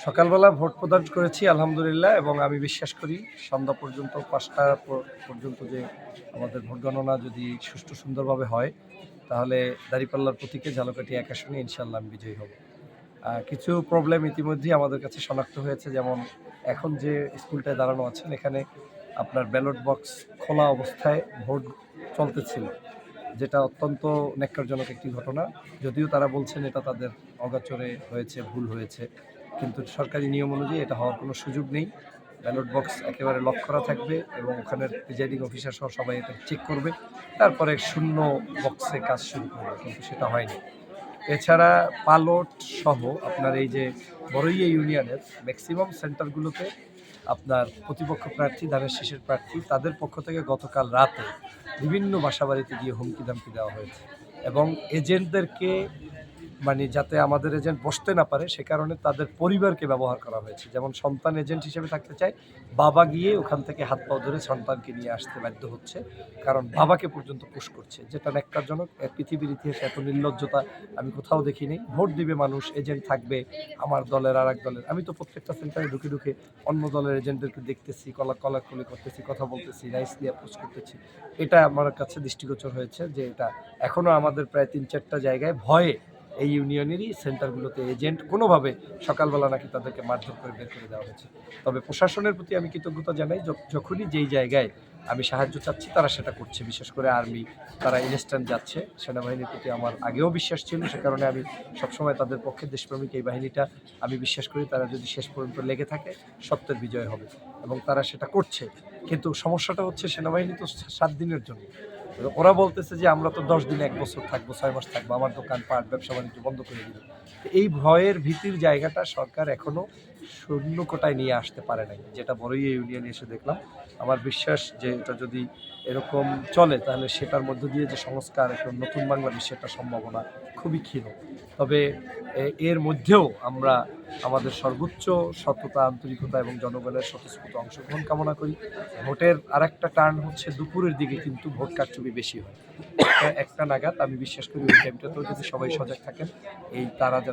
সকালবেলা ভোট প্রদান করেছি আলহামদুলিল্লাহ, এবং আমি বিশ্বাস করি সন্ধ্যা পর্যন্ত ৫টা পর্যন্ত যে আমাদের ভোট গণনা যদি সুষ্ঠু সুন্দরভাবে হয়, তাহলে দাঁড়িপাল্লার প্রতীকে ঝালকাঠি ১ আসনে ইনশাআল্লাহ আমি বিজয়ী হব। কিছু প্রবলেম ইতিমধ্যেই আমাদের কাছে শনাক্ত হয়েছে, যেমন এখন যে স্কুলটায় দাঁড়ানো আছেন এখানে আপনার ব্যালট বক্স খোলা অবস্থায় ভোট চলতেছিল, যেটা অত্যন্ত ন্যাক্কারজনক একটি ঘটনা। যদিও তারা বলছেন এটা তাদের অগাচরে হয়েছে, ভুল হয়েছে, কিন্তু সরকারি নিয়ম অনুযায়ী এটা হওয়ার কোনো সুযোগ নেই। ব্যালট বক্স একেবারে লক করা থাকবে এবং ওখানের প্রিজাইডিং অফিসার সহ সবাই এটা চেক করবে, তারপরে শূন্য বক্সে কাজ শুরু করবে, কিন্তু সেটা হয়নি। এছাড়া পালট সহ আপনার এই যে বড়ইয়া ইউনিয়নের ম্যাক্সিমাম সেন্টারগুলোতে আপনার প্রতিপক্ষ প্রার্থী, ধানের শীষের প্রার্থী, তাদের পক্ষ থেকে গতকাল রাতে বিভিন্ন বাসাবাড়িতে গিয়ে হুমকি ধামকি দেওয়া হয়েছে এবং এজেন্টদেরকে মানে যাতে আমাদের এজেন্ট বসতে না পারে সে কারণে তাদের পরিবারকে ব্যবহার করা হয়েছে। যেমন সন্তান এজেন্ট হিসেবে থাকতে চায়, বাবা গিয়ে ওখান থেকে হাত পাও ধরে সন্তানকে নিয়ে আসতে বাধ্য হচ্ছে, কারণ বাবাকে পর্যন্ত পুশ করছে, যেটা ন্যাক্কারজনক। পৃথিবীর ইতিহাসে এত নির্লজ্জতা আমি কোথাও দেখিনি। ভোট দিবে মানুষ, এজেন্ট থাকবে আমার দলের আর এক দলের। আমি তো প্রত্যেকটা সেন্টারে ঢুকে ঢুকে অন্য দলের এজেন্টদেরকে দেখতেছি, কলাকলি করতেছি, কথা বলতেছি, নাইসলি অ্যাপ্রোচ করতেছি। এটা আমার কাছে দৃষ্টিগোচর হয়েছে যে এটা এখনও আমাদের প্রায় ৩-৪টা জায়গায় ভয়ে এই ইউনিয়নেরই সেন্টারগুলোতে এজেন্ট কোনোভাবে সকালবেলা নাকি তাদেরকে মারধর করে বের করে দেওয়া হয়েছে। তবে প্রশাসনের প্রতি আমি কৃতজ্ঞতা জানাই, যখনই যেই জায়গায় আমি সাহায্য চাচ্ছি তারা সেটা করছে। বিশেষ করে আর্মি, তারা ইনস্ট্যান্ট যাচ্ছে। সেনাবাহিনীর প্রতি আমার আগেও বিশ্বাস ছিল, সে কারণে আমি সবসময় তাদের পক্ষে। দেশপ্রেমিক এই বাহিনীটা আমি বিশ্বাস করি তারা যদি শেষ পর্যন্ত লেগে থাকে সত্যের বিজয় হবে, এবং তারা সেটা করছে। কিন্তু সমস্যাটা হচ্ছে সেনাবাহিনী তো 7 দিনের জন্য, ওরা বলতেছে যে আমরা তো 10 দিন, 1 বছর থাকবো, 6 মাস থাকবো, আমার দোকানপাট ব্যবসা বাণিজ্য বন্ধ করে দিল। এই ভয়ের ভীতির জায়গাটা সরকার এখনো শূন্য কোটায় নিয়ে আসতে পারে নাই, যেটা বড়ইয়া ইউনিয়নে এসে দেখলাম। আমার বিশ্বাস যে এটা যদি এরকম চলে তাহলে সেটার মধ্য দিয়ে যে সংস্কার, একটা নতুন বাংলাদেশ, সেটা সম্ভাবনা খুবই ক্ষীণ। তবে এর মধ্যেও আমরা আমাদের সর্বোচ্চ সততা, আন্তরিকতা এবং জনগণের স্বতঃস্ফূর্ত অংশগ্রহণ কামনা করি। ভোটের আরেকটা টার্ন হচ্ছে দুপুরের দিকে, কিন্তু ভোট কারচুপি বেশি হয়। একটা নাগাদ আমি বিশ্বাস করি ওই টাইমটাতেও যদি সবাই সজাগ থাকেন, এই তারা